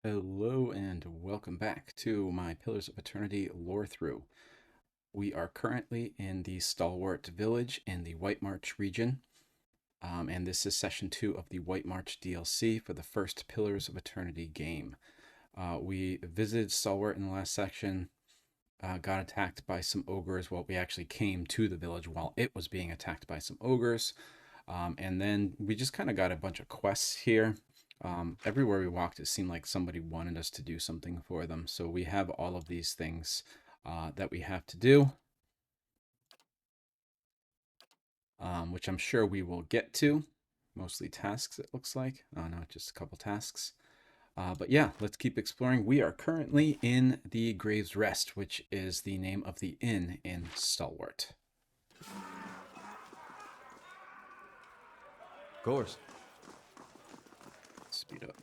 Hello and welcome back to my Pillars of Eternity Lorethrough. We are currently in the Stalwart village in the White March region, and this is session 2 of the White March DLC for the first Pillars of Eternity game. We visited Stalwart in the last section, got attacked by some ogres. Well, we actually came to the village while it was being attacked by some ogres. And then we just kind of got a bunch of quests here. Everywhere we walked, it seemed like somebody wanted us to do something for them. So we have all of these things that we have to do, which I'm sure we will get to. Mostly tasks, it looks like. Oh, no, just a couple tasks. But yeah, let's keep exploring. We are currently in the Grave's Rest, which is the name of the inn in Stalwart. Of course. Speed up.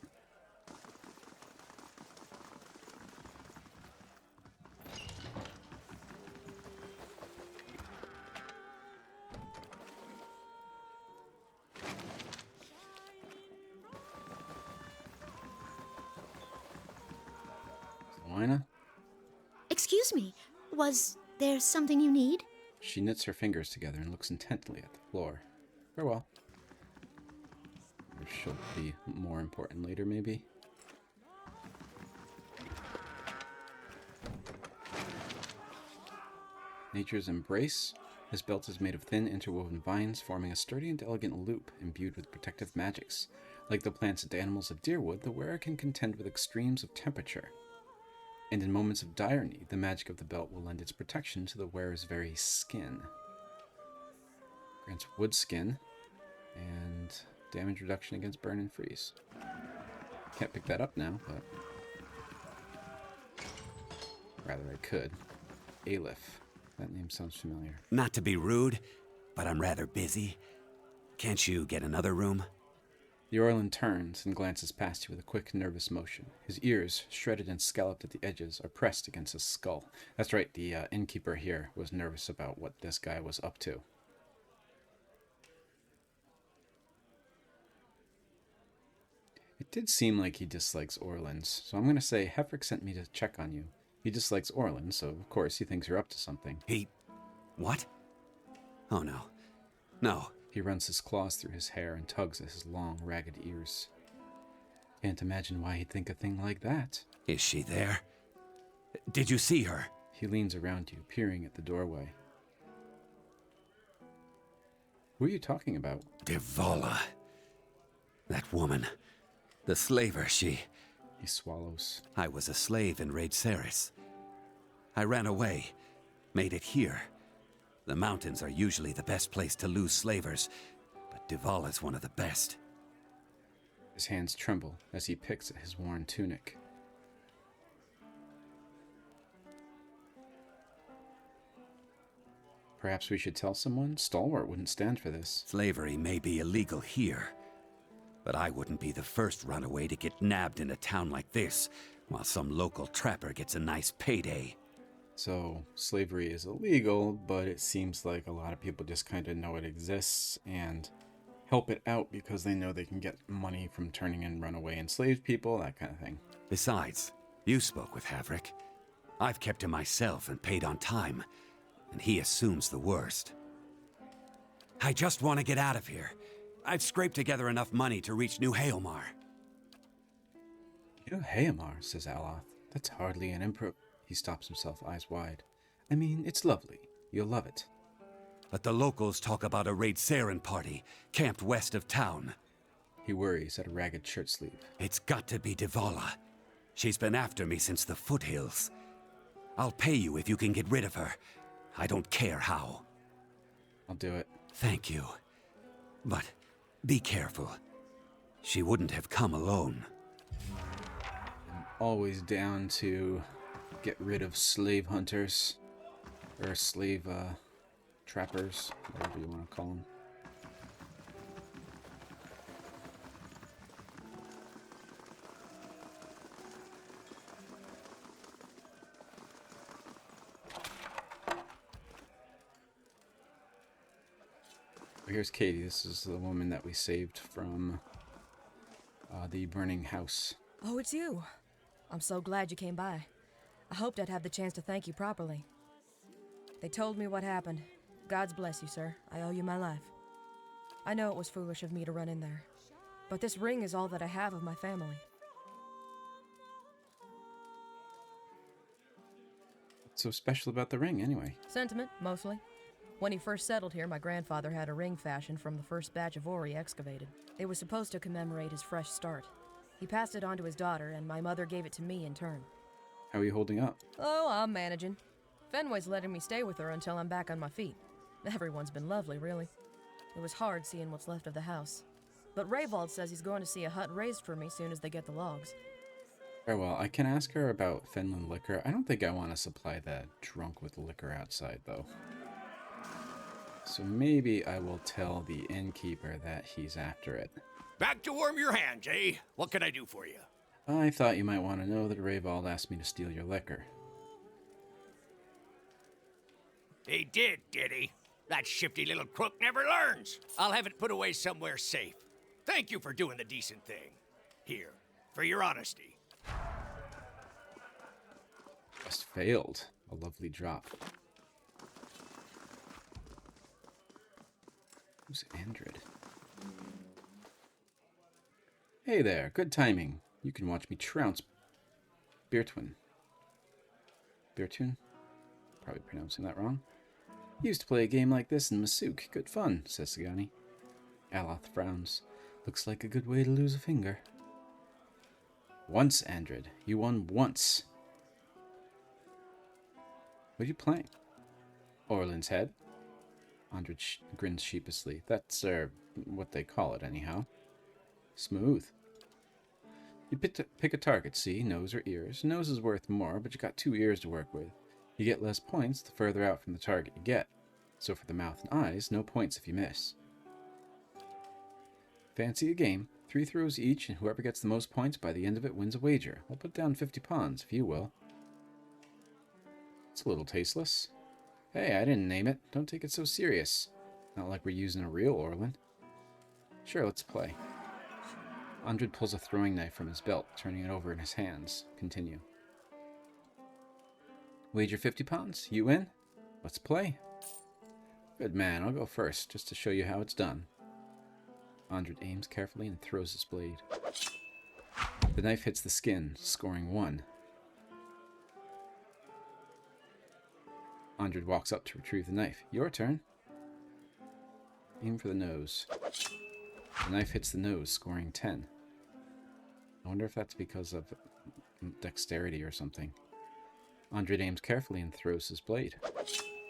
Lina? Excuse me, was there something you need? She knits her fingers together and looks intently at the floor. Farewell. Or she'll be more important later, maybe. Nature's Embrace. This belt is made of thin, interwoven vines, forming a sturdy and elegant loop imbued with protective magics. Like the plants and animals of Deerwood, the wearer can contend with extremes of temperature. And in moments of dire need, the magic of the belt will lend its protection to the wearer's very skin. Grants wood skin and damage reduction against burn and freeze. Can't pick that up now, but rather I could. Aleph. That name sounds familiar. Not to be rude, but I'm rather busy. Can't you get another room? The Orlan turns and glances past you with a quick, nervous motion. His ears, shredded and scalloped at the edges, are pressed against his skull. That's right, the innkeeper here was nervous about what this guy was up to. It did seem like he dislikes Orlans, so I'm going to say Hefric sent me to check on you. He dislikes Orlans, so of course he thinks you're up to something. He... what? Oh no. No. He runs his claws through his hair and tugs at his long, ragged ears. Can't imagine why he'd think a thing like that. Is she there? Did you see her? He leans around you, peering at the doorway. Who are you talking about? Devala. That woman. The slaver, she... He swallows. I was a slave in Raid Ceres. I ran away. Made it here. The mountains are usually the best place to lose slavers, but Devala's one of the best. His hands tremble as he picks at his worn tunic. Perhaps we should tell someone? Stalwart wouldn't stand for this. Slavery may be illegal here, but I wouldn't be the first runaway to get nabbed in a town like this, while some local trapper gets a nice payday. So, slavery is illegal, but it seems like a lot of people just kind of know it exists and help it out because they know they can get money from turning in runaway enslaved people, that kind of thing. Besides, you spoke with Havric. I've kept him myself and paid on time, and he assumes the worst. I just want to get out of here. I've scraped together enough money to reach New Haelmar. New Haemar, says Aloth. That's hardly an improv... He stops himself, eyes wide. I mean, it's lovely. You'll love it. But the locals talk about a Raid Saren party, camped west of town. He worries at a ragged shirt sleeve. It's got to be Devala. She's been after me since the foothills. I'll pay you if you can get rid of her. I don't care how. I'll do it. Thank you. But be careful. She wouldn't have come alone. I'm always down to get rid of slave hunters. Or slave, trappers. Whatever you want to call them. Here's Katie. This is the woman that we saved from the burning house. Oh, it's you. I'm so glad you came by. I hoped I'd have the chance to thank you properly. They told me what happened. God's bless you, sir. I owe you my life. I know it was foolish of me to run in there, but this ring is all that I have of my family. What's so special about the ring, anyway? Sentiment, mostly. When he first settled here, my grandfather had a ring fashioned from the first batch of ore he excavated. It was supposed to commemorate his fresh start. He passed it on to his daughter, and my mother gave it to me in turn. How are you holding up? Oh, I'm managing. Fenway's letting me stay with her until I'm back on my feet. Everyone's been lovely, really. It was hard seeing what's left of the house. But Raywald says he's going to see a hut raised for me soon as they get the logs. Very well, I can ask her about Fenland liquor. I don't think I want to supply the drunk with liquor outside, though. So maybe I will tell the innkeeper that he's after it. Back to warm your hands, eh? What can I do for you? I thought you might want to know that Raywald asked me to steal your liquor. He did he? That shifty little crook never learns. I'll have it put away somewhere safe. Thank you for doing the decent thing. Here, for your honesty. Just failed. A lovely drop. Who's Andred? Hey there, good timing. You can watch me trounce Beertwin. Beertwin? Probably pronouncing that wrong. Used to play a game like this in Masuk. Good fun, says Sagani. Aloth frowns. Looks like a good way to lose a finger. Once, Andred. You won once. What are you playing? Orlin's Head? Andred grins sheepishly. That's, what they call it anyhow. Smooth. You pick a target, see? Nose or ears. Nose is worth more, but you got 2 ears to work with. You get less points the further out from the target you get. So for the mouth and eyes, no points if you miss. Fancy a game. 3 throws each, and whoever gets the most points by the end of it wins a wager. I'll put down 50 pawns, if you will. It's a little tasteless. Hey, I didn't name it. Don't take it so serious. Not like we're using a real Orlin. Sure, let's play. Andred pulls a throwing knife from his belt, turning it over in his hands. Continue. Wager 50 pounds. You win? Let's play. Good man, I'll go first, just to show you how it's done. Andred aims carefully and throws his blade. The knife hits the skin, scoring 1. Andred walks up to retrieve the knife. Your turn. Aim for the nose. The knife hits the nose, scoring 10. I wonder if that's because of dexterity or something. Andred aims carefully and throws his blade.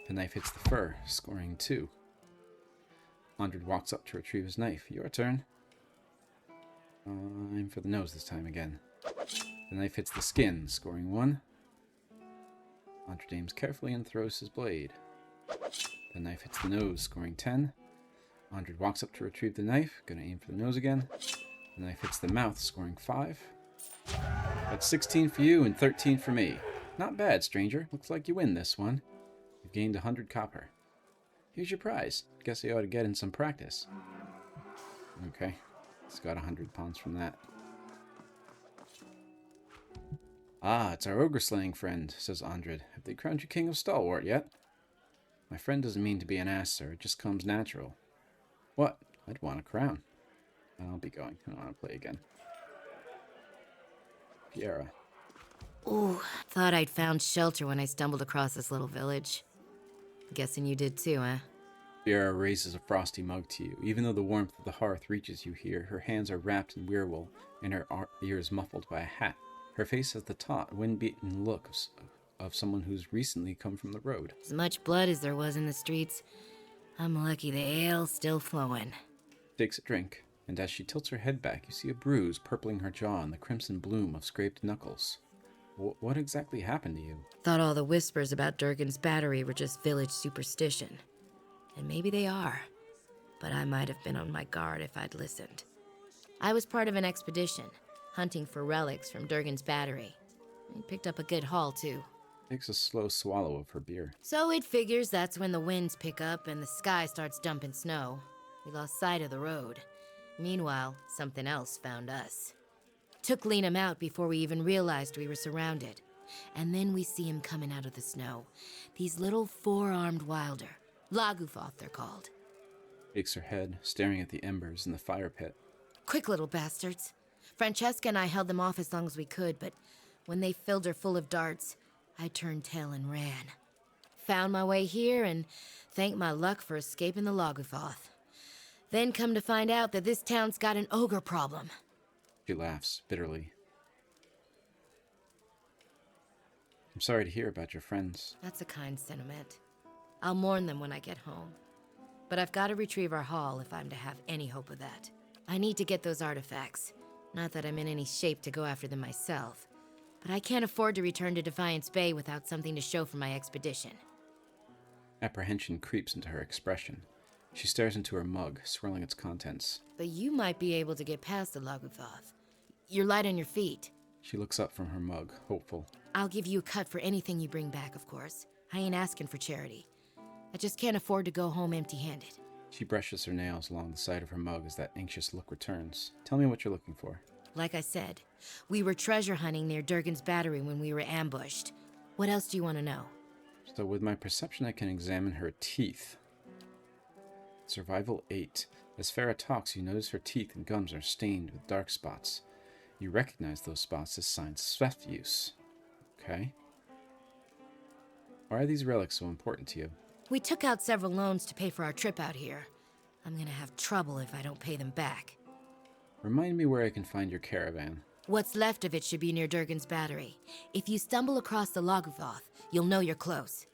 The knife hits the fur, scoring 2. Andred walks up to retrieve his knife. Your turn. Aim for the nose this time again. The knife hits the skin, scoring 1. Andred aims carefully and throws his blade. The knife hits the nose, scoring 10. Andred walks up to retrieve the knife. Gonna aim for the nose again. The knife hits the mouth, scoring 5. That's 16 for you and 13 for me. Not bad, stranger. Looks like you win this one. You've gained 100 copper. Here's your prize. Guess I ought to get in some practice. Okay. It's got 100 pounds from that. Ah, it's our ogre-slaying friend, says Andred. Have they crowned you king of Stalwart yet? My friend doesn't mean to be an ass, sir. It just comes natural. What? I'd want a crown. I'll be going. I don't want to play again. Fiera. Ooh, thought I'd found shelter when I stumbled across this little village. Guessing you did too, eh? Fiera raises a frosty mug to you. Even though the warmth of the hearth reaches you here, her hands are wrapped in weirwool and her ears muffled by a hat. Her face has the taut, wind-beaten look of someone who's recently come from the road. As much blood as there was in the streets, I'm lucky the ale's still flowing. Takes a drink, and as she tilts her head back, you see a bruise purpling her jaw and the crimson bloom of scraped knuckles. What exactly happened to you? Thought all the whispers about Durgan's battery were just village superstition. And maybe they are. But I might have been on my guard if I'd listened. I was part of an expedition, hunting for relics from Durgan's battery. I picked up a good haul, too. Takes a slow swallow of her beer. So it figures that's when the winds pick up and the sky starts dumping snow. We lost sight of the road. Meanwhile, something else found us. Took Liam out before we even realized we were surrounded. And then we see him coming out of the snow. These little four-armed wilder. Lagufoth, they're called. Shakes her head, staring at the embers in the fire pit. Quick little bastards. Francesca and I held them off as long as we could, but when they filled her full of darts, I turned tail and ran. Found my way here and thanked my luck for escaping the Lagufoth. Then come to find out that this town's got an ogre problem. She laughs bitterly. I'm sorry to hear about your friends. That's a kind sentiment. I'll mourn them when I get home. But I've got to retrieve our haul if I'm to have any hope of that. I need to get those artifacts. Not that I'm in any shape to go after them myself. But I can't afford to return to Defiance Bay without something to show for my expedition. Apprehension creeps into her expression. She stares into her mug, swirling its contents. But you might be able to get past the Lagufoth. You're light on your feet. She looks up from her mug, hopeful. I'll give you a cut for anything you bring back, of course. I ain't asking for charity. I just can't afford to go home empty-handed. She brushes her nails along the side of her mug as that anxious look returns. Tell me what you're looking for. Like I said, we were treasure hunting near Durgan's Battery when we were ambushed. What else do you want to know? So with my perception, I can examine her teeth. Survival 8. As Farah talks, you notice her teeth and gums are stained with dark spots. You recognize those spots as signs of swift use. Okay. Why are these relics so important to you? We took out several loans to pay for our trip out here. I'm gonna have trouble if I don't pay them back. Remind me where I can find your caravan. What's left of it should be near Durgan's Battery. If you stumble across the Lagufoth, you'll know you're close.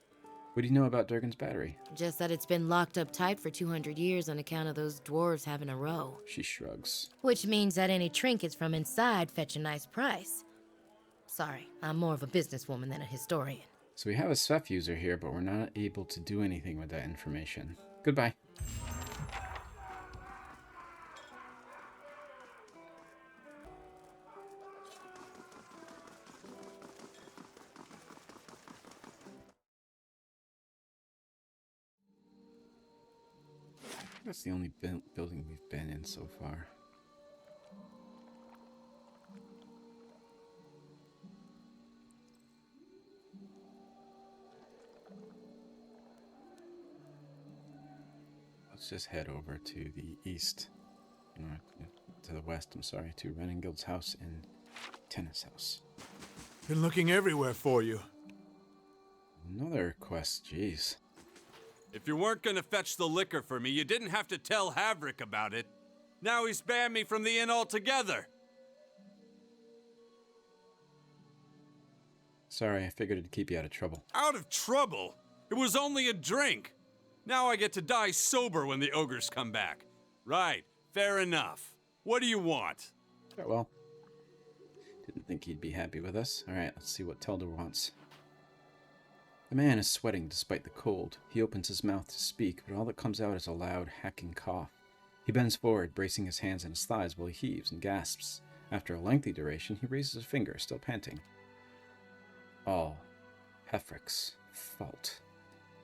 What do you know about Durgan's Battery? Just that it's been locked up tight for 200 years on account of those dwarves having a row. She shrugs. Which means that any trinkets from inside fetch a nice price. Sorry, I'm more of a businesswoman than a historian. So we have a Seth user here, but we're not able to do anything with that information. Goodbye. That's the only building we've been in so far. Let's just head over to the east. To the west, I'm sorry, to Renengild's house and Tennis house. Been looking everywhere for you. Another quest, jeez. If you weren't gonna fetch the liquor for me, you didn't have to tell Havric about it. Now he's banned me from the inn altogether. Sorry, I figured it'd keep you out of trouble. Out of trouble? It was only a drink. Now I get to die sober when the ogres come back. Right, fair enough. What do you want? Oh, well. Didn't think he'd be happy with us. Alright, let's see what Telder wants. The man is sweating despite the cold. He opens his mouth to speak, but all that comes out is a loud, hacking cough. He bends forward, bracing his hands and his thighs while he heaves and gasps. After a lengthy duration, he raises a finger, still panting. All Hefric's fault.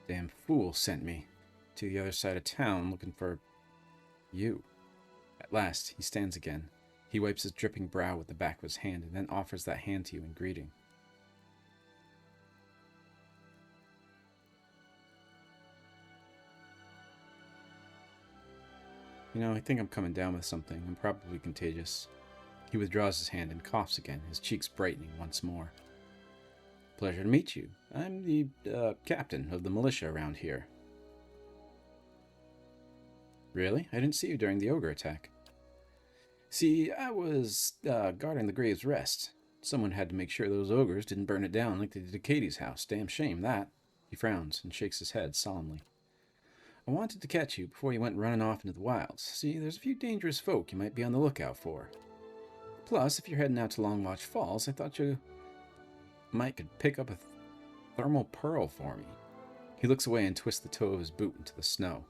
Damn fool sent me to the other side of town looking for you. At last, he stands again. He wipes his dripping brow with the back of his hand and then offers that hand to you in greeting. You know, I think I'm coming down with something. I'm probably contagious. He withdraws his hand and coughs again, his cheeks brightening once more. Pleasure to meet you. I'm the captain of the militia around here. Really? I didn't see you during the ogre attack. See, I was guarding the Grave's Rest. Someone had to make sure those ogres didn't burn it down like they did to Katie's house. Damn shame, that. He frowns and shakes his head solemnly. I wanted to catch you before you went running off into the wilds. See, there's a few dangerous folk you might be on the lookout for. Plus, if you're heading out to Longwatch Falls, I thought you might could pick up a thermal pearl for me. He looks away and twists the toe of his boot into the snow.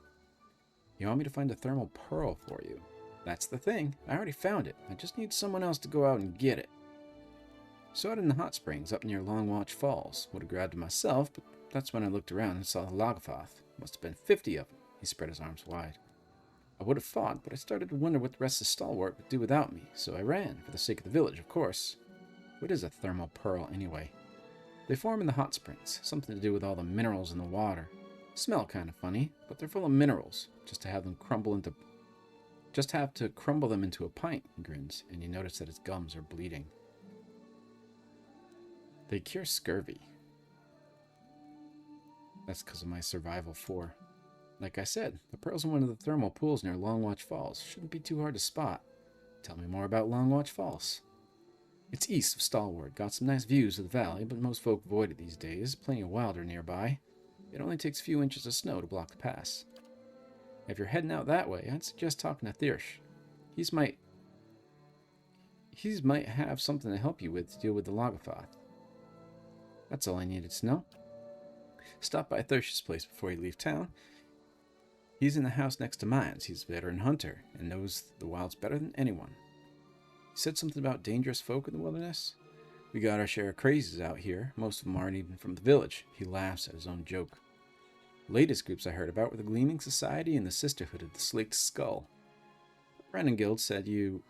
You want me to find a thermal pearl for you? That's the thing. I already found it. I just need someone else to go out and get it. Saw it in the hot springs up near Longwatch Falls. Would have grabbed it myself, but that's when I looked around and saw the Lagufoth. Must have been 50 of them. He spread his arms wide. I would have fought, but I started to wonder what the rest of Stalwart would do without me, so I ran, for the sake of the village, of course. What is a thermal pearl, anyway? They form in the hot springs, something to do with all the minerals in the water. Smell kind of funny, but they're full of minerals. Just to have to crumble them into a pint, he grins, and you notice that his gums are bleeding. They cure scurvy. That's because of my survival 4. Like I said, the pearl's in one of the thermal pools near Longwatch Falls. Shouldn't be too hard to spot. Tell me more about Longwatch Falls. It's east of Stalwart. Got some nice views of the valley, but most folk avoid it these days. Plenty of wilder nearby. It only takes a few inches of snow to block the pass. If you're heading out that way, I'd suggest talking to Thiersch. He might have something to help you with to deal with the Logothot. That's all I needed to know. Stop by Thiersch's place before you leave town. He's in the house next to mine. He's a veteran hunter and knows the wilds better than anyone. He said something about dangerous folk in the wilderness. We got our share of crazies out here. Most of them aren't even from the village. He laughs at his own joke. The latest groups I heard about were the Gleaming Society and the Sisterhood of the Slaked Skull. Renengild said you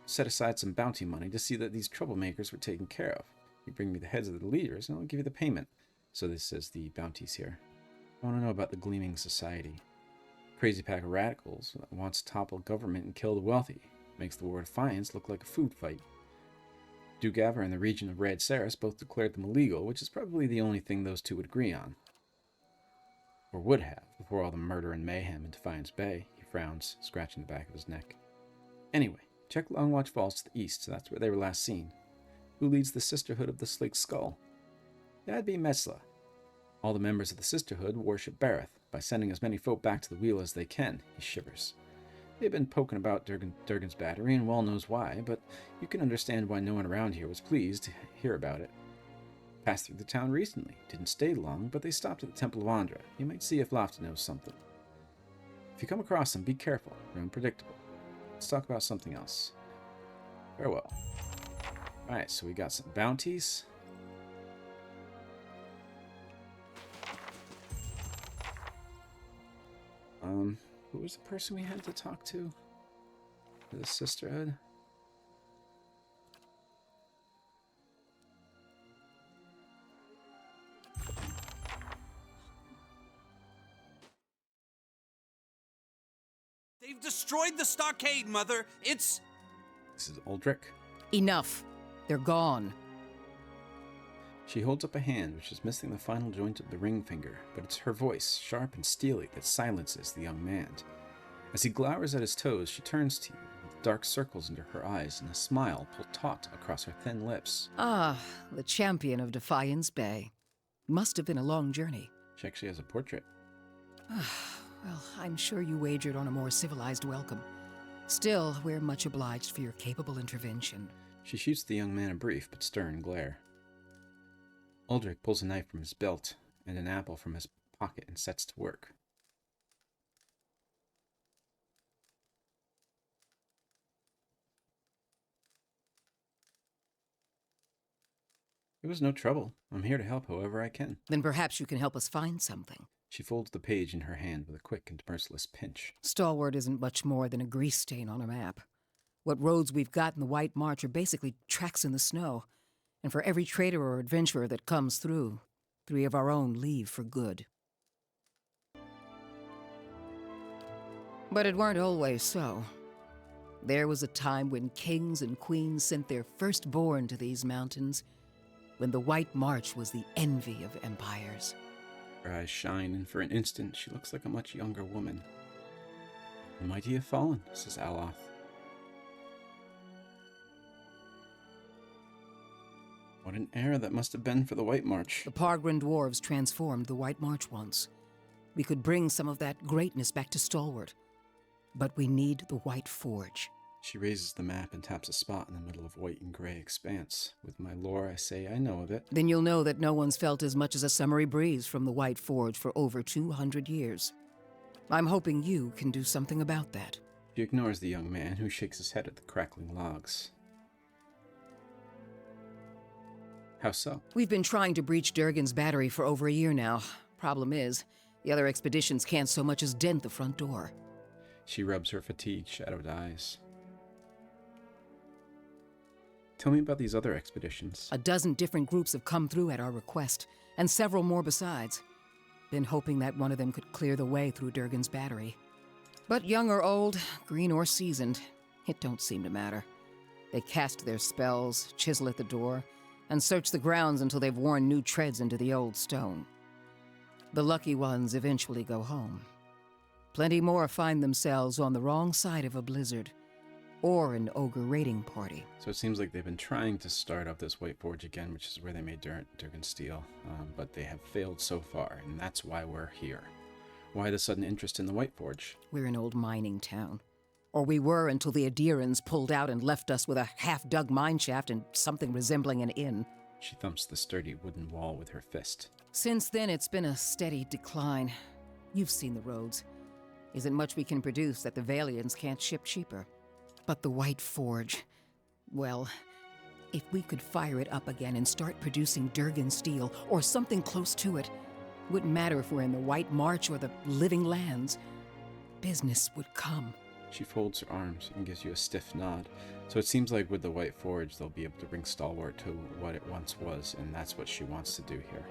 set aside some bounty money to see that these troublemakers were taken care of. You bring me the heads of the leaders and I'll give you the payment. So this says the bounties here. I want to know about the Gleaming Society. Crazy pack of radicals that wants to topple government and kill the wealthy. Makes the War of Defiance look like a food fight. Dugavor and the region of Red Saris both declared them illegal, which is probably the only thing those two would agree on. Or would have, before all the murder and mayhem in Defiance Bay. He frowns, scratching the back of his neck. Anyway, check Longwatch Falls to the east, that's where they were last seen. Who leads the Sisterhood of the Slaked Skull? That'd be Metzla. All the members of the Sisterhood worship Bareth, by sending as many folk back to the wheel as they can. He shivers. They've been poking about Durgan's battery, and well knows why, but you can understand why no one around here was pleased to hear about it. Passed through the town recently. Didn't stay long, but they stopped at the Temple of Andra. You might see if Lofty knows something. If you come across them, be careful. They're unpredictable. Let's talk about something else. Farewell. Alright, so we got some bounties. Who was the person we had to talk to? The Sisterhood? They've destroyed the stockade, Mother. It's... This is Uldric. Enough. They're gone. She holds up a hand, which is missing the final joint of the ring finger, but it's her voice, sharp and steely, that silences the young man. As he glowers at his toes, she turns to you, with dark circles under her eyes and a smile pulled taut across her thin lips. Ah, the champion of Defiance Bay. Must have been a long journey. She actually has a portrait. Well, I'm sure you wagered on a more civilized welcome. Still, we're much obliged for your capable intervention. She shoots the young man a brief but stern glare. Uldric pulls a knife from his belt and an apple from his pocket and sets to work. It was no trouble. I'm here to help however I can. Then perhaps you can help us find something. She folds the page in her hand with a quick and merciless pinch. Stalwart isn't much more than a grease stain on a map. What roads we've got in the White March are basically tracks in the snow. And for every trader or adventurer that comes through, 3 of our own leave for good. But it weren't always so. There was a time when kings and queens sent their firstborn to these mountains, when the White March was the envy of empires. Her eyes shine, and for an instant she looks like a much younger woman. The mighty have fallen, says Aloth. What an era that must have been for the White March. The Pargrin dwarves transformed the White March once. We could bring some of that greatness back to Stalwart. But we need the White Forge. She raises the map and taps a spot in the middle of white and gray expanse. With my lore, I say I know of it. Then you'll know that no one's felt as much as a summery breeze from the White Forge for over 200 years. I'm hoping you can do something about that. She ignores the young man, who shakes his head at the crackling logs. How so? We've been trying to breach Durgan's battery for over a year now. Problem is, the other expeditions can't so much as dent the front door. She rubs her fatigue-shadowed eyes. Tell me about these other expeditions. A dozen different groups have come through at our request, and several more besides. Been hoping that one of them could clear the way through Durgan's battery. But young or old, green or seasoned, it don't seem to matter. They cast their spells, chisel at the door, and search the grounds until they've worn new treads into the old stone. The lucky ones eventually go home. Plenty more find themselves on the wrong side of a blizzard, or an ogre raiding party. So it seems like they've been trying to start up this White Forge again, which is where they made Durgan Steel, but they have failed so far, and that's why we're here. Why the sudden interest in the White Forge? We're an old mining town. Or we were until the Adirans pulled out and left us with a half-dug mine shaft and something resembling an inn. She thumps the sturdy wooden wall with her fist. Since then, it's been a steady decline. You've seen the roads. Isn't much we can produce that the Valians can't ship cheaper. But the White Forge, well, if we could fire it up again and start producing Durgan steel, or something close to it, wouldn't matter if we're in the White March or the Living Lands, business would come. She folds her arms and gives you a stiff nod. So it seems like with the White Forge, they'll be able to bring Stalwart to what it once was, and that's what she wants to do here.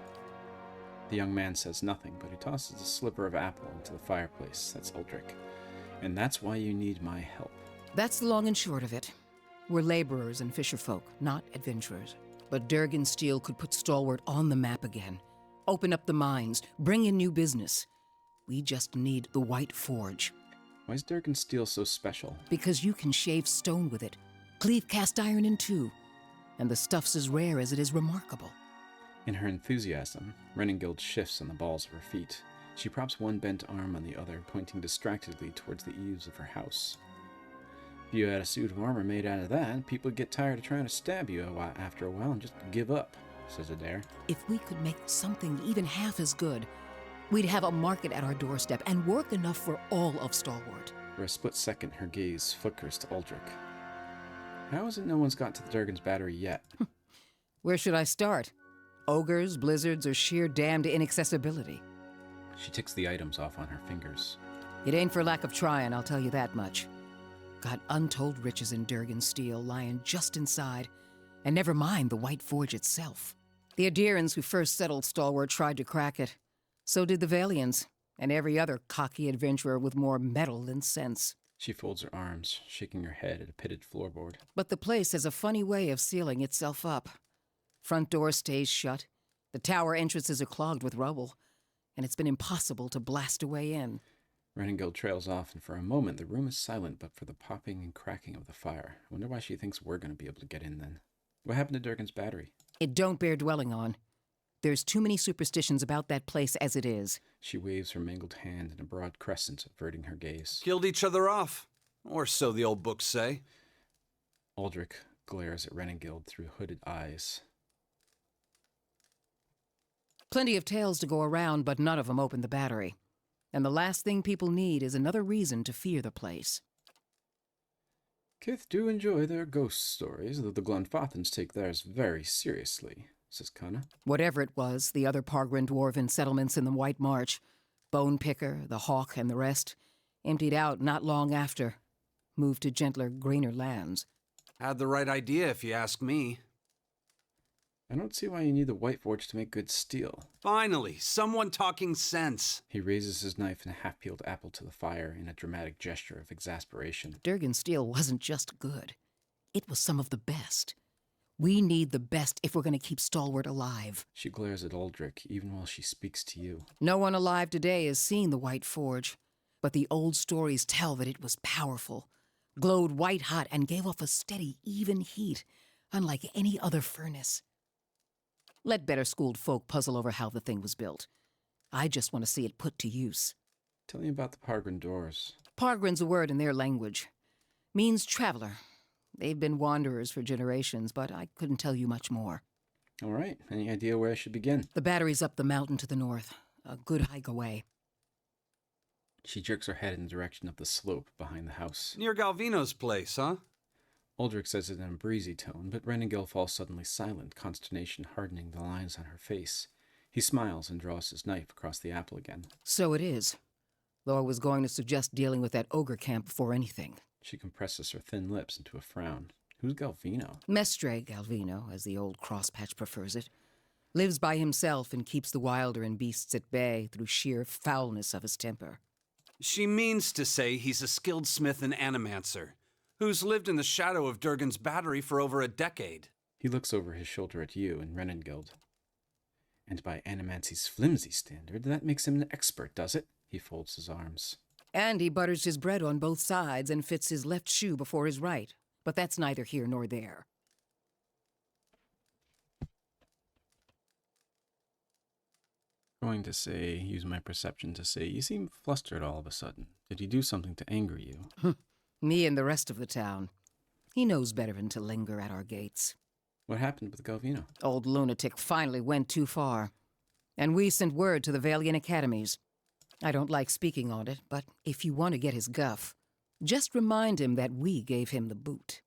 The young man says nothing, but he tosses a sliver of apple into the fireplace. That's Uldric. And that's why you need my help. That's the long and short of it. We're laborers and fisherfolk, not adventurers. But Durgan Steel could put Stalwart on the map again. Open up the mines, bring in new business. We just need the White Forge. Why is Durgan Steel so special? Because you can shave stone with it, cleave cast iron in two, and the stuff's as rare as it is remarkable. In her enthusiasm, Renengild shifts on the balls of her feet. She props one bent arm on the other, pointing distractedly towards the eaves of her house. If you had a suit of armor made out of that, people would get tired of trying to stab you after a while and just give up, says Adair. If we could make something even half as good, we'd have a market at our doorstep and work enough for all of Stalwart. For a split second, her gaze flickers to Uldric. How is it no one's got to the Durgan's battery yet? Where should I start? Ogres, blizzards, or sheer damned inaccessibility? She ticks the items off on her fingers. It ain't for lack of trying, I'll tell you that much. Got untold riches in Durgan steel lying just inside, and never mind the White Forge itself. The Adirans who first settled Stalwart tried to crack it. So did the Valians, and every other cocky adventurer with more metal than sense. She folds her arms, shaking her head at a pitted floorboard. But the place has a funny way of sealing itself up. Front door stays shut, the tower entrances are clogged with rubble, and it's been impossible to blast a way in. Renengild trails off, and for a moment the room is silent but for the popping and cracking of the fire. I wonder why she thinks we're going to be able to get in then. What happened to Durgan's battery? It don't bear dwelling on. There's too many superstitions about that place as it is. She waves her mangled hand in a broad crescent, averting her gaze. Killed each other off. Or so the old books say. Uldric glares at Renengild through hooded eyes. Plenty of tales to go around, but none of them open the battery. And the last thing people need is another reason to fear the place. Kith do enjoy their ghost stories, though the Glenfathans take theirs very seriously, says Kana. Whatever it was, the other Pargrin dwarven settlements in the White March, Bone Picker, the Hawk, and the rest, emptied out not long after, moved to gentler, greener lands. Had the right idea, if you ask me. I don't see why you need the White Forge to make good steel. Finally, someone talking sense. He raises his knife and a half-peeled apple to the fire in a dramatic gesture of exasperation. Durgan steel wasn't just good. It was some of the best. We need the best if we're going to keep Stalwart alive. She glares at Uldric, even while she speaks to you. No one alive today has seen the White Forge, but the old stories tell that it was powerful, glowed white-hot, and gave off a steady, even heat, unlike any other furnace. Let better-schooled folk puzzle over how the thing was built. I just want to see it put to use. Tell me about the Pargrin doors. Pargrin's a word in their language. Means traveler. They've been wanderers for generations, but I couldn't tell you much more. All right. Any idea where I should begin? The battery's up the mountain to the north. A good hike away. She jerks her head in the direction of the slope behind the house. Near Galvino's place, huh? Uldric says it in a breezy tone, but Renengild falls suddenly silent, consternation hardening the lines on her face. He smiles and draws his knife across the apple again. So it is. though I was going to suggest dealing with that ogre camp before anything. She compresses her thin lips into a frown. Who's Galvino? Mestre Galvino, as the old crosspatch prefers it, lives by himself and keeps the wilder and beasts at bay through sheer foulness of his temper. She means to say he's a skilled smith and animancer, who's lived in the shadow of Durgan's battery for over a decade. He looks over his shoulder at you and Renengild. And by Animancy's flimsy standard, that makes him an expert, does it? He folds his arms. And he butters his bread on both sides and fits his left shoe before his right. But that's neither here nor there. Going to say, use my perception to say, you seem flustered all of a sudden. Did he do something to anger you? Me and the rest of the town. He knows better than to linger at our gates. What happened with Galvino? Old lunatic finally went too far. And we sent word to the Valiant Academies. I don't like speaking on it, but if you want to get his guff, just remind him that we gave him the boot.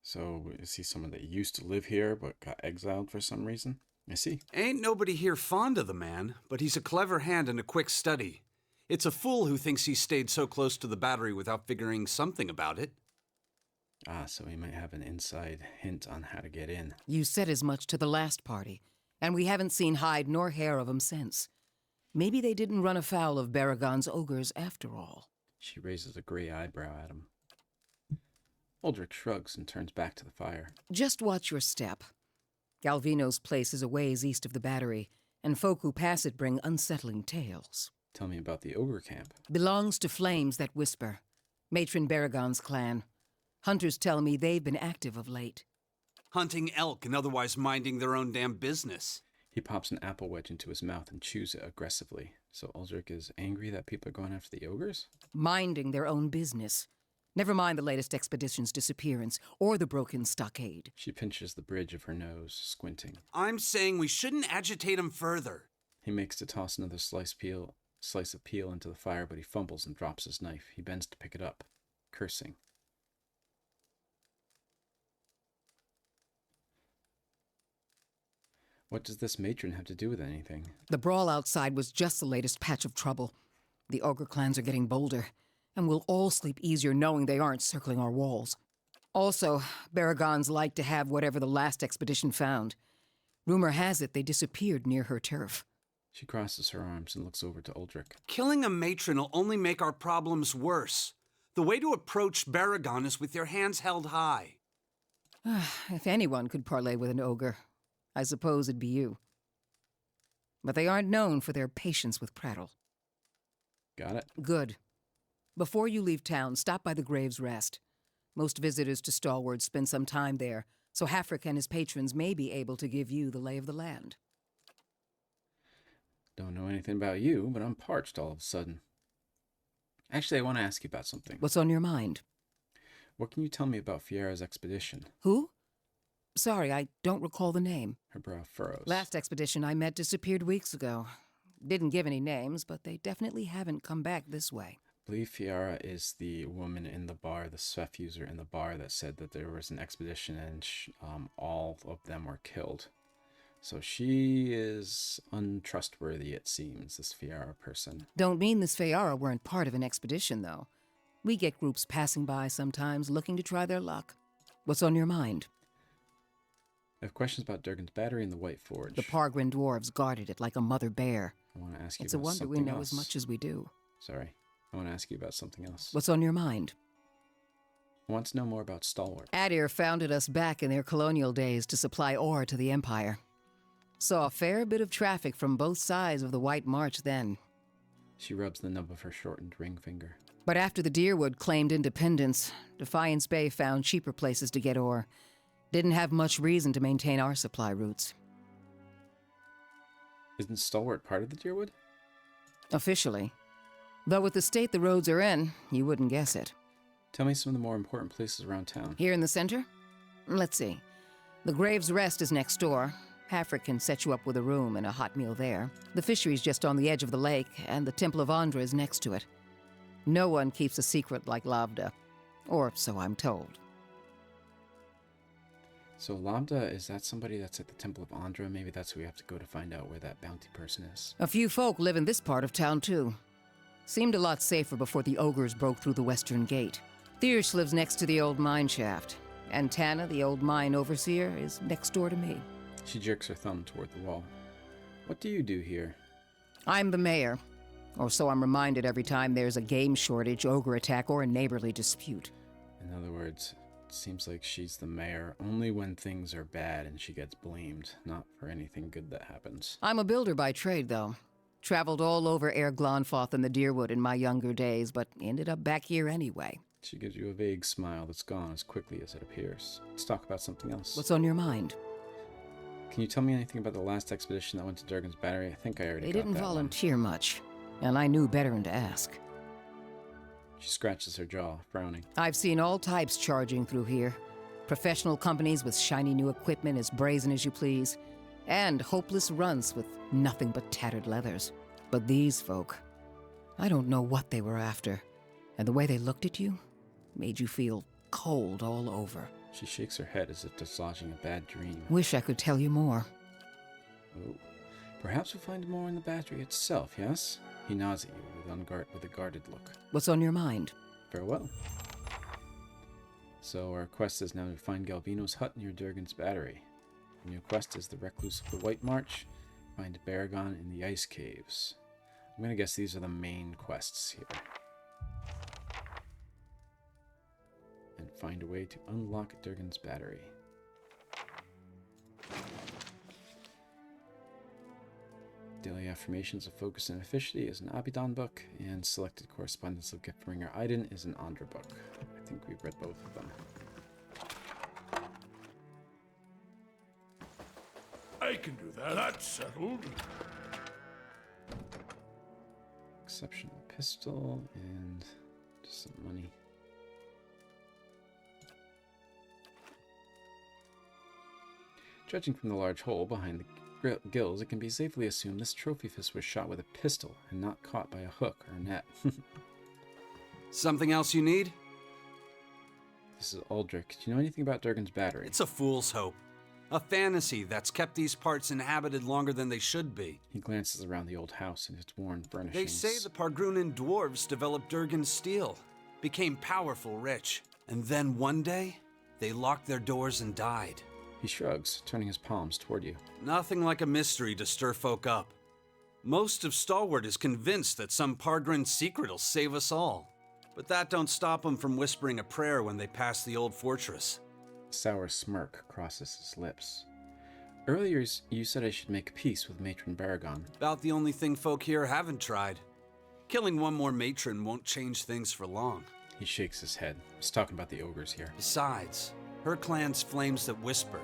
So, is he someone that used to live here but got exiled for some reason? I see. Ain't nobody here fond of the man, but he's a clever hand and a quick study. It's a fool who thinks he stayed so close to the battery without figuring something about it. Ah, so he might have an inside hint on how to get in. You said as much to the last party, and we haven't seen hide nor hair of him since. Maybe they didn't run afoul of Baragon's ogres after all. She raises a gray eyebrow at him. Uldrich shrugs and turns back to the fire. Just watch your step. Galvino's place is a ways east of the battery, and folk who pass it bring unsettling tales. Tell me about the ogre camp. Belongs to Flames That Whisper, Matron Baragon's clan. Hunters tell me they've been active of late. Hunting elk and otherwise minding their own damn business. He pops an apple wedge into his mouth and chews it aggressively. So Uldrich is angry that people are going after the ogres? Minding their own business. Never mind the latest expedition's disappearance, or the broken stockade. She pinches the bridge of her nose, squinting. I'm saying we shouldn't agitate him further. He makes to toss another slice of peel into the fire, but he fumbles and drops his knife. He bends to pick it up, cursing. What does this matron have to do with anything? The brawl outside was just the latest patch of trouble. The ogre clans are getting bolder, and we'll all sleep easier knowing they aren't circling our walls. Also, Baragons like to have whatever the last expedition found. Rumor has it they disappeared near her turf. She crosses her arms and looks over to Uldrich. Killing a matron will only make our problems worse. The way to approach Baragon is with your hands held high. If anyone could parley with an ogre, I suppose it'd be you. But they aren't known for their patience with prattle. Got it. Good. Before you leave town, stop by the Grave's Rest. Most visitors to Stalwart spend some time there, so Hafric and his patrons may be able to give you the lay of the land. Don't know anything about you, but I'm parched all of a sudden. Actually, I want to ask you about something. What's on your mind? What can you tell me about Fiera's expedition? Who? Sorry, I don't recall the name. Her brow furrows. Last expedition I met disappeared weeks ago. Didn't give any names, but they definitely haven't come back this way. I believe Fiera is the woman in the bar, the Svef user in the bar that said that there was an expedition and all of them were killed. So she is untrustworthy, it seems, this Fiera person. Don't mean this Fiera weren't part of an expedition, though. We get groups passing by sometimes looking to try their luck. What's on your mind? I have questions about Durgan's battery and the White Forge. The Pargrin dwarves guarded it like a mother bear. I want to ask you It's a about wonder something we know else. as much as we do. Sorry. I want to ask you about something else. What's on your mind? I want to know more about Stalwart. Adir founded us back in their colonial days to supply ore to the Empire. Saw a fair bit of traffic from both sides of the White March then. She rubs the nub of her shortened ring finger. But after the Deerwood claimed independence, Defiance Bay found cheaper places to get ore. Didn't have much reason to maintain our supply routes. Isn't Stalwart part of the Deerwood? Officially. Though with the state the roads are in, you wouldn't guess it. Tell me some of the more important places around town. Here in the center? Let's see. The Grave's Rest is next door. Hafric can set you up with a room and a hot meal there. The fishery's just on the edge of the lake, and the Temple of Andra is next to it. No one keeps a secret like Lavda. Or so I'm told. So Lambda, is that somebody that's at the Temple of Andra? Maybe that's where we have to go to find out where that bounty person is. A few folk live in this part of town, too. Seemed a lot safer before the ogres broke through the western gate. Thiersch lives next to the old mine shaft, and Tana, the old mine overseer, is next door to me. She jerks her thumb toward the wall. What do you do here? I'm the mayor, or so I'm reminded every time there's a game shortage, ogre attack, or a neighborly dispute. In other words, it seems like she's the mayor only when things are bad and she gets blamed, not for anything good that happens. I'm a builder by trade, though. Traveled all over Air Glonfoth and the Deerwood in my younger days, but ended up back here anyway. She gives you a vague smile that's gone as quickly as it appears. Let's talk about something else. What's on your mind? Can you tell me anything about the last expedition that went to Durgan's Battery? I think I already They got didn't that one. volunteer much, and I knew better than to ask. She scratches her jaw, frowning. I've seen all types charging through here. Professional companies with shiny new equipment as brazen as you please, and hopeless runts with nothing but tattered leathers. But these folk, I don't know what they were after, and the way they looked at you made you feel cold all over. She shakes her head as if dislodging a bad dream. Wish I could tell you more. Oh. Perhaps we'll find more in the battery itself, yes? He nods at you with a guarded look. What's on your mind? Farewell. So our quest is now to find Galvino's hut near Durgan's Battery. The new quest is the Recluse of the White March, find Baragon in the Ice Caves. I'm gonna guess these are the main quests here. And find a way to unlock Durgan's Battery. Daily Affirmations of Focus and Efficiency is an Abidan book, and Selected Correspondence of Giftbringer Aiden is an Andra book. I think we've read both of them. I can do that. That's settled. Exceptional pistol and just some money. Judging from the large hole behind the gills, it can be safely assumed this trophy fist was shot with a pistol and not caught by a hook or net. Something else you need? This is Aldrich. Do you know anything about Durgan's Battery? It's a fool's hope. A fantasy that's kept these parts inhabited longer than they should be. He glances around the old house and its worn They furnishings. say the Pargrunan dwarves developed Durgan's steel, became powerful, rich, and then one day, they locked their doors and died. He shrugs, turning his palms toward you. Nothing like a mystery to stir folk up. Most of Stalwart is convinced that some Pargrin secret'll save us all. But that don't stop them from whispering a prayer when they pass the old fortress. A sour smirk crosses his lips. Earlier, you said I should make peace with Matron Baragon. About the only thing folk here haven't tried. Killing one more matron won't change things for long. He shakes his head. He's talking about the ogres here. Besides, her clan's flames that whisper.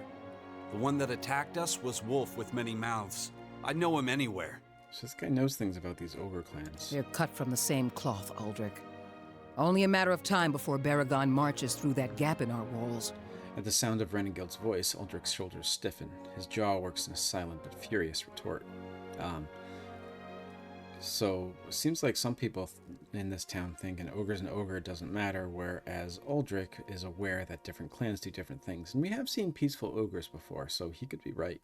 The one that attacked us was Wolf with many mouths. I'd know him anywhere. So this guy knows things about these ogre clans. They're cut from the same cloth, Aldrich. Only a matter of time before Baragon marches through that gap in our walls. At the sound of Renengild's voice, Aldrich's shoulders stiffen. His jaw works in a silent but furious retort. So, it seems like some people in this town think an ogre's an ogre, it doesn't matter, whereas Aldrich is aware that different clans do different things. And we have seen peaceful ogres before, so he could be right.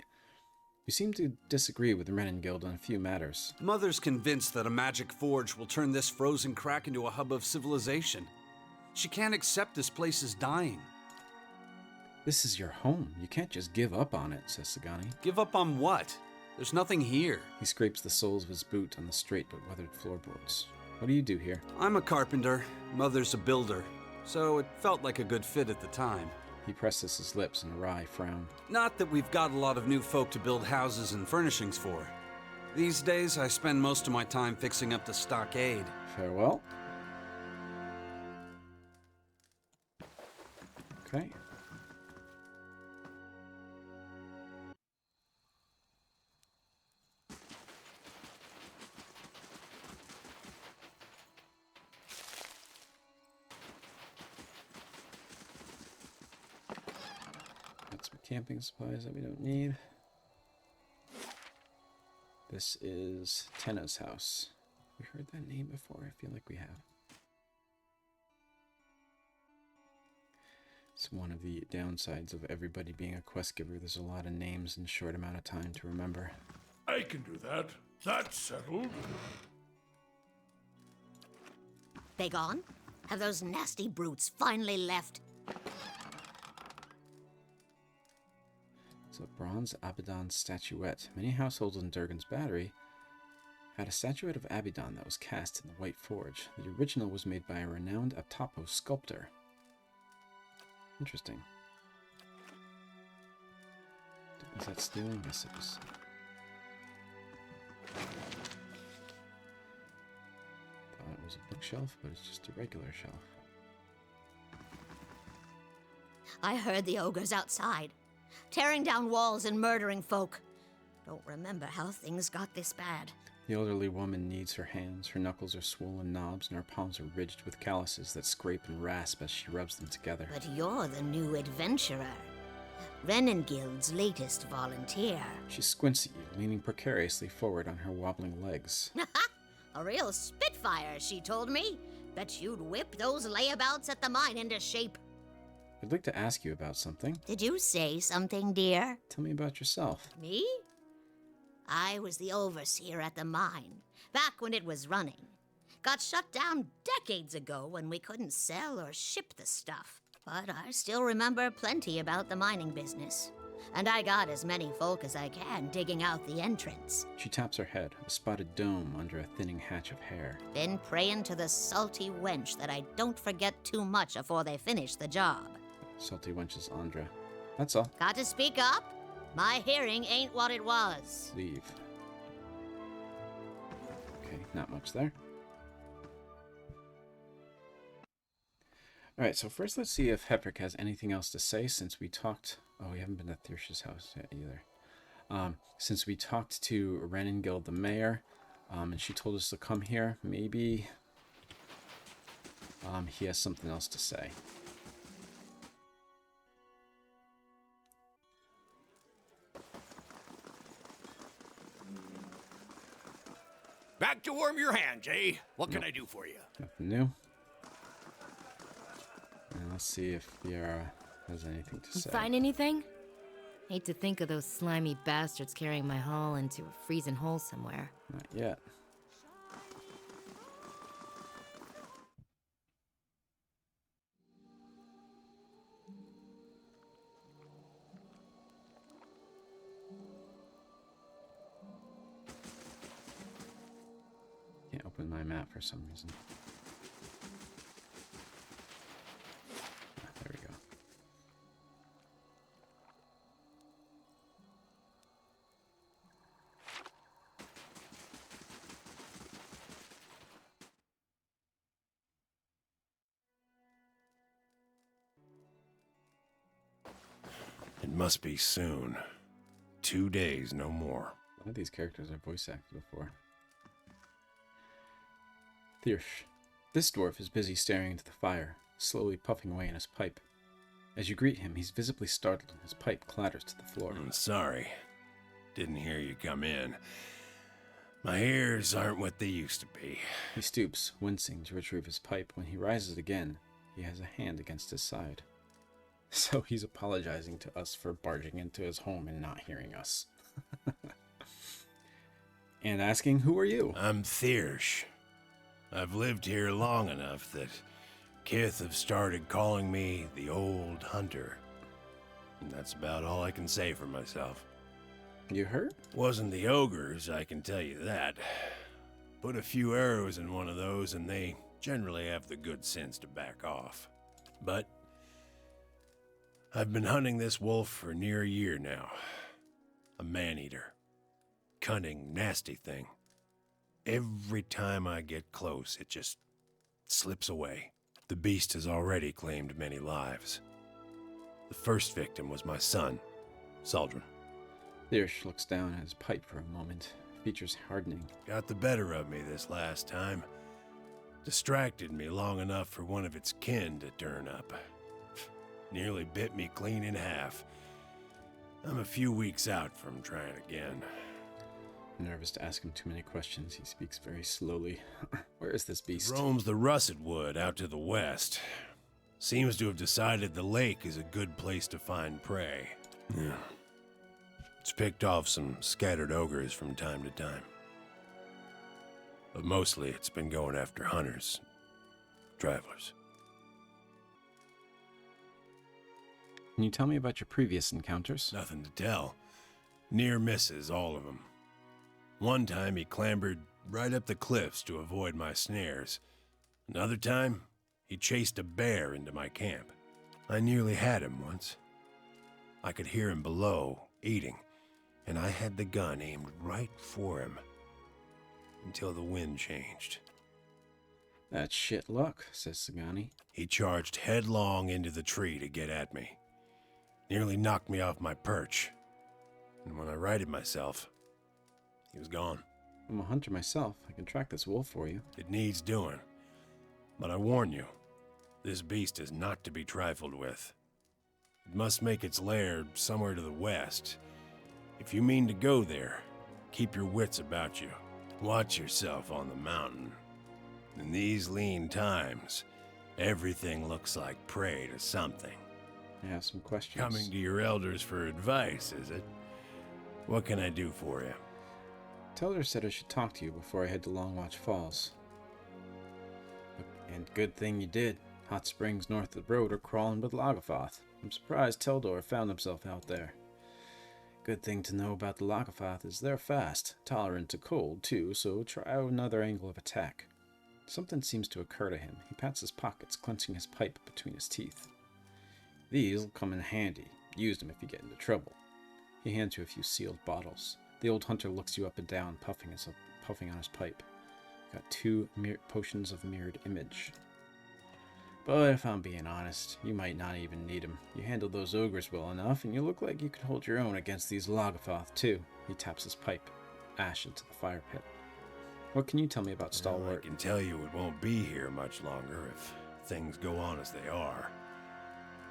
You seem to disagree with Renengild on a few matters. Mother's convinced that a magic forge will turn this frozen crack into a hub of civilization. She can't accept this place is dying. This is your home. You can't just give up on it, says Sagani. Give up on what? There's nothing here. He scrapes the soles of his boot on the straight but weathered floorboards. What do you do here? I'm a carpenter. Mother's a builder. So it felt like a good fit at the time. He presses his lips in a wry frown. Not that we've got a lot of new folk to build houses and furnishings for. These days, I spend most of my time fixing up the stockade. Farewell. Okay. Got some camping supplies that we don't need. This is Tenna's house. We heard that name before? I feel like we have. It's one of the downsides of everybody being a quest giver. There's a lot of names in a short amount of time to remember. I can do that. That's settled. They gone? Have those nasty brutes finally left? It's a bronze Abaddon statuette. Many households in Durgan's Battery had a statuette of Abaddon that was cast in the White Forge. The original was made by a renowned Atapo sculptor. Interesting. Was that stealing? Yes, it was. Thought it was a bookshelf, but it's just a regular shelf. I heard the ogres outside, tearing down walls and murdering folk. Don't remember how things got this bad. The elderly woman kneads her hands. Her knuckles are swollen knobs, and her palms are ridged with calluses that scrape and rasp as she rubs them together. But you're the new adventurer. Renengild's latest volunteer. She squints at you, leaning precariously forward on her wobbling legs. A real spitfire, she told me. Bet you'd whip those layabouts at the mine into shape. I'd like to ask you about something. Did you say something, dear? Tell me about yourself. Me? I was the overseer at the mine, back when it was running. Got shut down decades ago when we couldn't sell or ship the stuff. But I still remember plenty about the mining business. And I got as many folk as I can digging out the entrance. She taps her head, a spotted dome under a thinning hatch of hair. Been praying to the salty wench that I don't forget too much afore they finish the job. Salty wench is Andra. That's all. Got to speak up? My hearing ain't what it was. Leave. Okay, not much there. Alright, so first let's see if Heprick has anything else to say since we talked... Oh, we haven't been to Thirsch's house yet either. Since we talked to Renengild the mayor, and she told us to come here, maybe he has something else to say. Back to warm your hands, eh? What can I do for you? Nothing new. And let's see if Viera has anything to say. Find anything? Hate to think of those slimy bastards carrying my haul into a freezing hole somewhere. Not yet. Can't open my map for some reason. There we go. It must be soon. 2 days, no more. One of these characters are voice acted before. Thirsch. This dwarf is busy staring into the fire, slowly puffing away in his pipe. As you greet him, he's visibly startled and his pipe clatters to the floor. I'm sorry. Didn't hear you come in. My ears aren't what they used to be. He stoops, wincing, to retrieve his pipe. When he rises again, he has a hand against his side. So he's apologizing to us for barging into his home and not hearing us. And asking, who are you? I'm Thirsch. I've lived here long enough that Kith have started calling me the Old Hunter. And that's about all I can say for myself. You hurt? Wasn't the ogres, I can tell you that. Put a few arrows in one of those and they generally have the good sense to back off. But I've been hunting this wolf for near a year now. A man-eater. Cunning, nasty thing. Every time I get close, it just slips away. The beast has already claimed many lives. The first victim was my son, Saldrin. Thirsch looks down at his pipe for a moment, features hardening. Got the better of me this last time. Distracted me long enough for one of its kin to turn up. Nearly bit me clean in half. I'm a few weeks out from trying again. Nervous to ask him too many questions, he speaks very slowly. Where is this beast? Roams the Russetwood out to the west. Seems to have decided the lake is a good place to find prey. Yeah. It's picked off some scattered ogres from time to time. But mostly it's been going after hunters. travelers. Can you tell me about your previous encounters? Nothing to tell. Near misses, all of them. One time he clambered right up the cliffs to avoid my snares. Another time, he chased a bear into my camp. I nearly had him once. I could hear him below, eating, and I had the gun aimed right for him. Until the wind changed. That's shit luck, says Sagani. He charged headlong into the tree to get at me. Nearly knocked me off my perch. And when I righted myself, he was gone. I'm a hunter myself. I can track this wolf for you. It needs doing. But I warn you, this beast is not to be trifled with. It must make its lair somewhere to the west. If you mean to go there, keep your wits about you. Watch yourself on the mountain. In these lean times, everything looks like prey to something. I have some questions. Coming to your elders for advice, is it? What can I do for you? Teller said I should talk to you before I head to Longwatch Falls. And good thing you did. Hot springs north of the road are crawling with Lagafoth. I'm surprised Teldor found himself out there. Good thing to know about the Lagafoth is they're fast, tolerant to cold too, so try out another angle of attack. Something seems to occur to him. He pats his pockets, clenching his pipe between his teeth. These'll come in handy. Use them if you get into trouble. He hands you a few sealed bottles. The old hunter looks you up and down, puffing on his pipe. Got 2 potions of mirrored image. But if I'm being honest, you might not even need them. You handled those ogres well enough, and you look like you could hold your own against these Lagafoth too. He taps his pipe, ash into the fire pit. What can you tell me about Stalwart? Well, I can tell you it won't be here much longer if things go on as they are.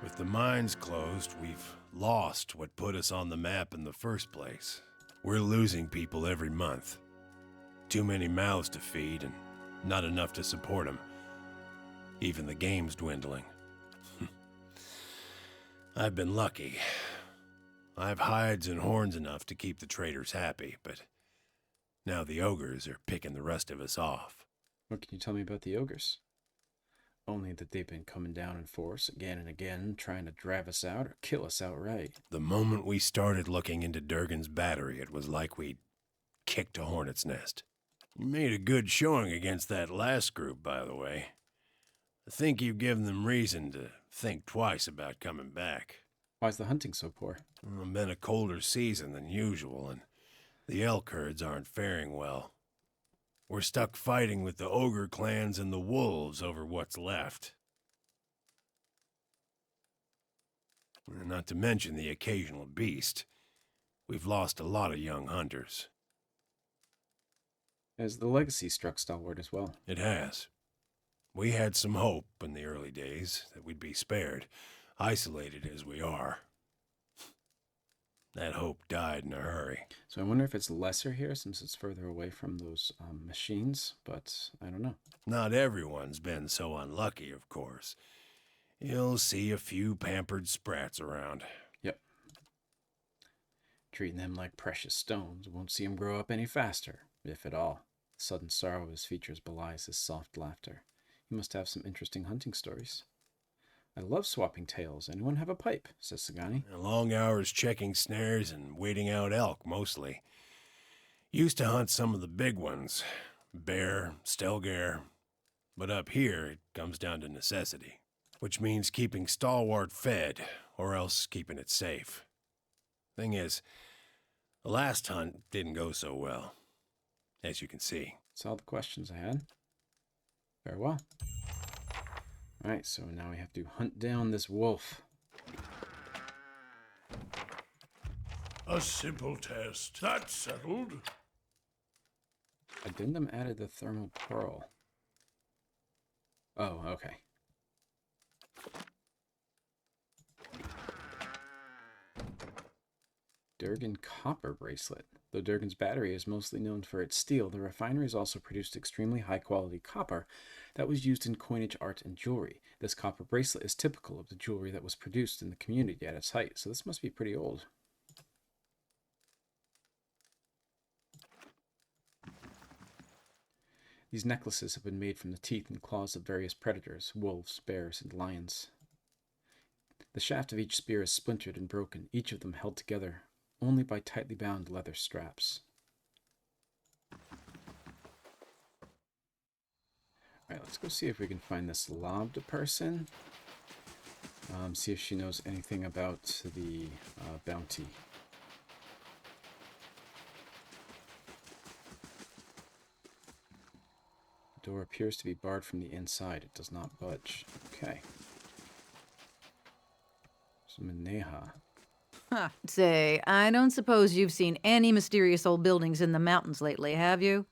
With the mines closed, we've lost what put us on the map in the first place. We're losing people every month. Too many mouths to feed and not enough to support them. Even the game's dwindling. I've been lucky. I've hides and horns enough to keep the traders happy, but now the ogres are picking the rest of us off. What can you tell me about the ogres? Only that they've been coming down in force again and again, trying to drive us out or kill us outright. The moment we started looking into Durgan's battery, it was like we'd kicked a hornet's nest. You made a good showing against that last group, by the way. I think you've given them reason to think twice about coming back. Why's the hunting so poor? It's been a colder season than usual, and the elk herds aren't faring well. We're stuck fighting with the ogre clans and the wolves over what's left. Not to mention the occasional beast. We've lost a lot of young hunters. Has the legacy struck Stalwart as well? It has. We had some hope in the early days that we'd be spared, isolated as we are. That hope died in a hurry. So I wonder if it's lesser here since it's further away from those machines, but I don't know. Not everyone's been so unlucky, of course. You'll see a few pampered sprats around. Yep. Treating them like precious stones won't see them grow up any faster, if at all. The sudden sorrow of his features belies his soft laughter. He must have some interesting hunting stories. I love swapping tales. Anyone have a pipe? Says Sagani. Long hours checking snares and waiting out elk, mostly. Used to hunt some of the big ones. Bear, stelgare. But up here, it comes down to necessity. Which means keeping Stalwart fed, or else keeping it safe. Thing is, the last hunt didn't go so well, as you can see. That's all the questions I had. Very well. Alright, so now we have to hunt down this wolf. A simple test. That's settled. Addendum added the thermal pearl. Oh, okay. Durgan copper bracelet. Though Durgan's battery is mostly known for its steel, the refinery has also produced extremely high-quality copper that was used in coinage, art, and jewelry. This copper bracelet is typical of the jewelry that was produced in the community at its height, so this must be pretty old. These necklaces have been made from the teeth and claws of various predators, wolves, bears, and lions. The shaft of each spear is splintered and broken, each of them held together only by tightly bound leather straps. Alright, let's go see if we can find this lobbed person. See if she knows anything about the bounty. The door appears to be barred from the inside. It does not budge. Okay. Meneha. Huh. Say, I don't suppose you've seen any mysterious old buildings in the mountains lately, have you?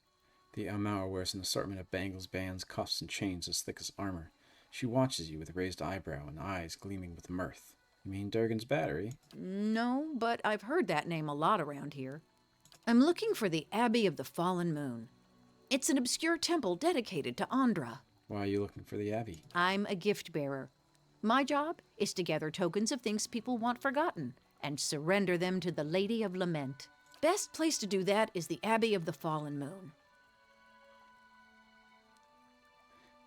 The Almauer wears an assortment of bangles, bands, cuffs, and chains as thick as armor. She watches you with raised eyebrow and eyes gleaming with mirth. You mean Durgan's Battery? No, but I've heard that name a lot around here. I'm looking for the Abbey of the Fallen Moon. It's an obscure temple dedicated to Andra. Why are you looking for the Abbey? I'm a gift bearer. My job is to gather tokens of things people want forgotten and surrender them to the Lady of Lament. Best place to do that is the Abbey of the Fallen Moon.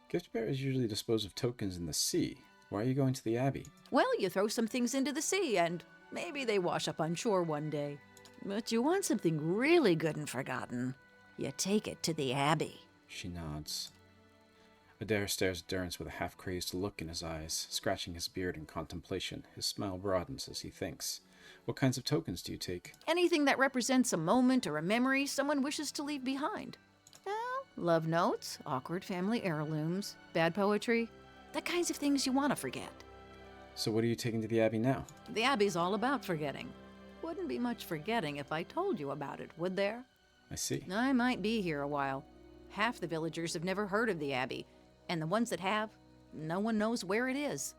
Gift bearers usually dispose of tokens in the sea. Why are you going to the Abbey? Well, you throw some things into the sea and maybe they wash up on shore one day. But you want something really good and forgotten, you take it to the Abbey. She nods. Adair stares at Durrance with a half-crazed look in his eyes, scratching his beard in contemplation. His smile broadens as he thinks. What kinds of tokens do you take? Anything that represents a moment or a memory someone wishes to leave behind. Well, love notes, awkward family heirlooms, bad poetry, the kinds of things you want to forget. So what are you taking to the Abbey now? The Abbey's all about forgetting. Wouldn't be much forgetting if I told you about it, would there? I see. I might be here a while. Half the villagers have never heard of the Abbey, and the ones that have, no one knows where it is.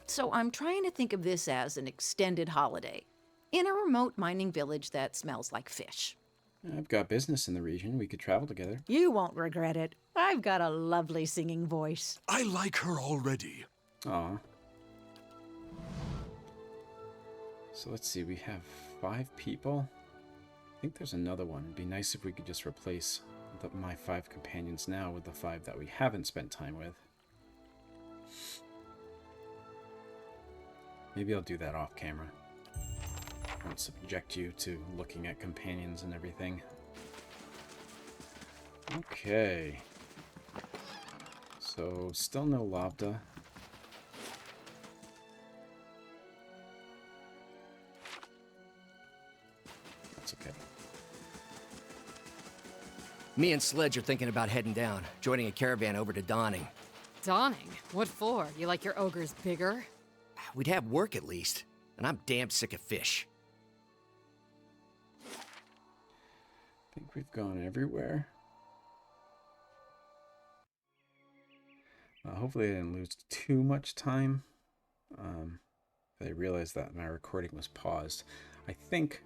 So I'm trying to think of this as an extended holiday in a remote mining village that smells like fish. I've got business in the region. We could travel together. You won't regret it. I've got a lovely singing voice. I like her already. Aw. So let's see, we have 5 people. I think there's another one. It'd be nice if we could just replace my 5 companions now with the 5 that we haven't spent time with. Maybe I'll do that off camera. I won't subject you to looking at companions and everything. Okay. So, still no Labda. That's okay. Me and Sledge are thinking about heading down, joining a caravan over to Dawning. Dawning? What for? You like your ogres bigger? We'd have work at least, and I'm damn sick of fish. I think we've gone everywhere. Hopefully I didn't lose too much time. I realized that my recording was paused. I think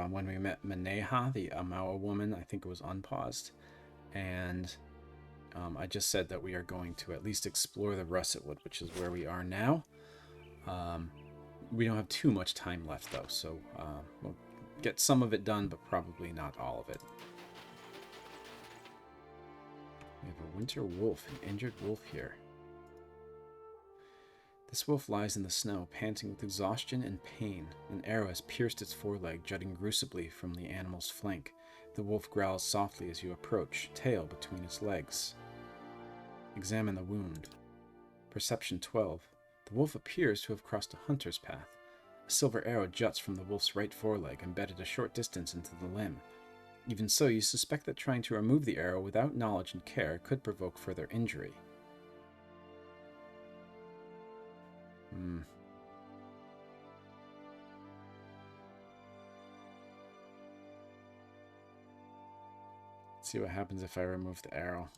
when we met Meneha, the Amawa woman, I think it was unpaused. And I just said that we are going to at least explore the Russetwood, which is where we are now. We don't have too much time left though, so we'll get some of it done, but probably not all of it. We have a winter wolf, an injured wolf here. This wolf lies in the snow, panting with exhaustion and pain. An arrow has pierced its foreleg, jutting gruesomely from the animal's flank. The wolf growls softly as you approach, tail between its legs. Examine the wound. Perception 12. The wolf appears to have crossed a hunter's path. A silver arrow juts from the wolf's right foreleg, embedded a short distance into the limb. Even so, you suspect that trying to remove the arrow without knowledge and care could provoke further injury. Let's see what happens if I remove the arrow.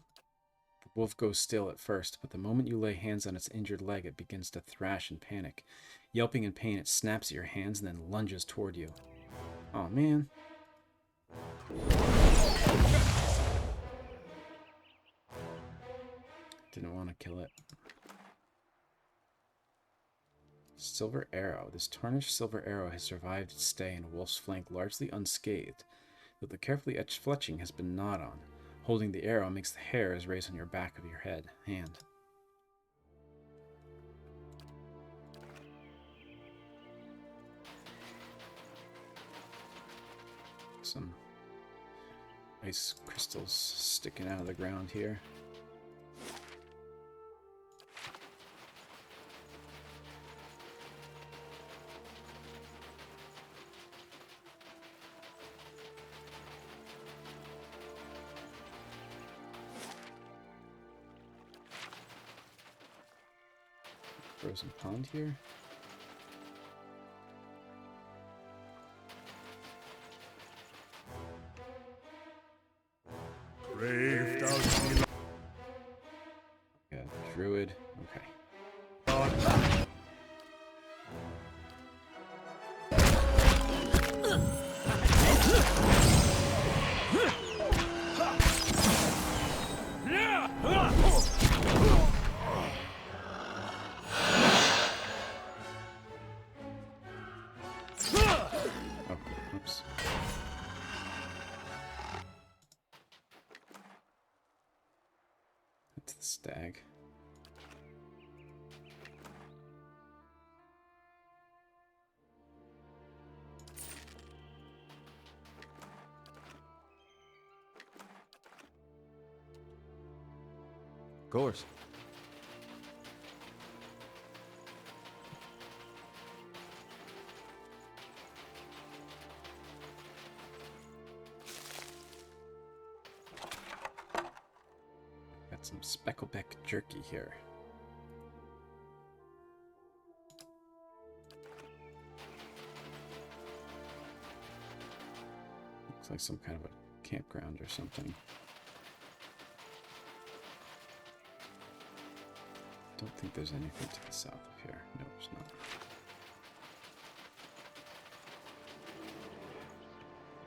The wolf goes still at first, but the moment you lay hands on its injured leg, it begins to thrash in panic. Yelping in pain, it snaps at your hands and then lunges toward you. Oh man. Didn't want to kill it. Silver arrow. This tarnished silver arrow has survived its stay in a wolf's flank largely unscathed, though the carefully etched fletching has been gnawed on. Holding the arrow makes the hairs raise on your back of your hand. Some ice crystals sticking out of the ground here. Frozen pond here. Yeah, druid. Okay. Oh, oops. That's the stag. Of course. Got some speckleback jerky here. Looks like some kind of a campground or something. Don't think there's anything to the south of here. No, there's not.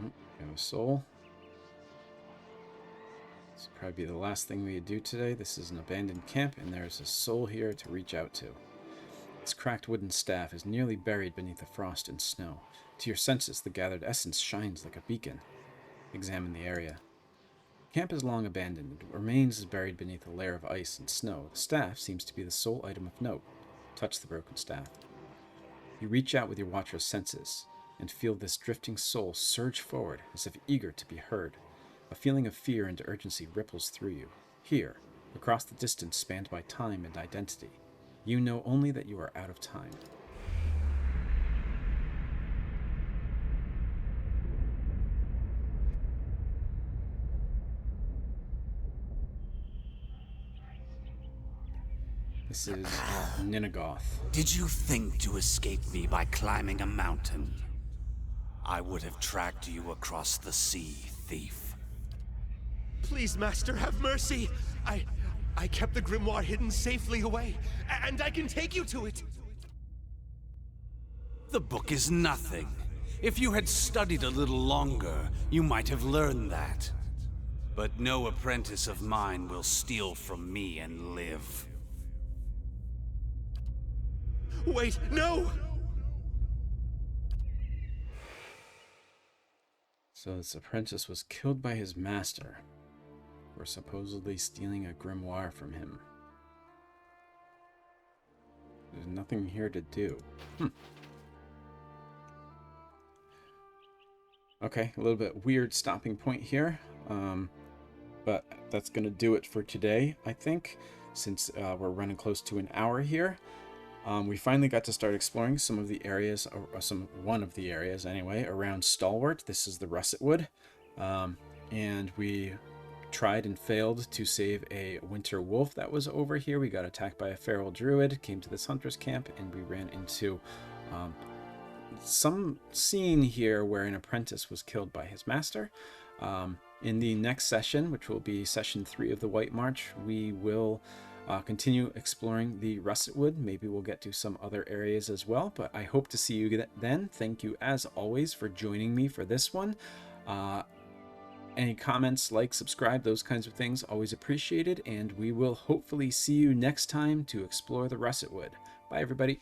Oh, we have a soul. This will probably be the last thing we do today. This is an abandoned camp, and there's a soul here to reach out to. Its cracked wooden staff is nearly buried beneath the frost and snow. To your senses, the gathered essence shines like a beacon. Examine the area. The camp is long abandoned. It remains is buried beneath a layer of ice and snow. The staff seems to be the sole item of note. Touch the broken staff. You reach out with your watcher's senses and feel this drifting soul surge forward as if eager to be heard. A feeling of fear and urgency ripples through you. Here, across the distance spanned by time and identity, you know only that you are out of time. This is Renengild. Did you think to escape me by climbing a mountain? I would have tracked you across the sea, thief. Please, Master, have mercy. I kept the grimoire hidden safely away, and I can take you to it. The book is nothing. If you had studied a little longer, you might have learned that. But no apprentice of mine will steal from me and live. Wait, no! So this apprentice was killed by his master for supposedly stealing a grimoire from him. There's nothing here to do. Okay, a little bit weird stopping point here. But that's going to do it for today, I think, since we're running close to an hour here. We finally got to start exploring some of the areas, or one of the areas anyway, around Stalwart. This is the Russetwood. And we tried and failed to save a winter wolf that was over here. We got attacked by a feral druid, came to this hunter's camp, and we ran into some scene here where an apprentice was killed by his master. In the next session, which will be session 3 of the White March, we will continue exploring the Russetwood. Maybe we'll get to some other areas as well, but I hope to see you then. Thank you as always for joining me for this one. Any comments, like, subscribe, those kinds of things, always appreciated, and we will hopefully see you next time to explore the Russetwood. Bye, everybody.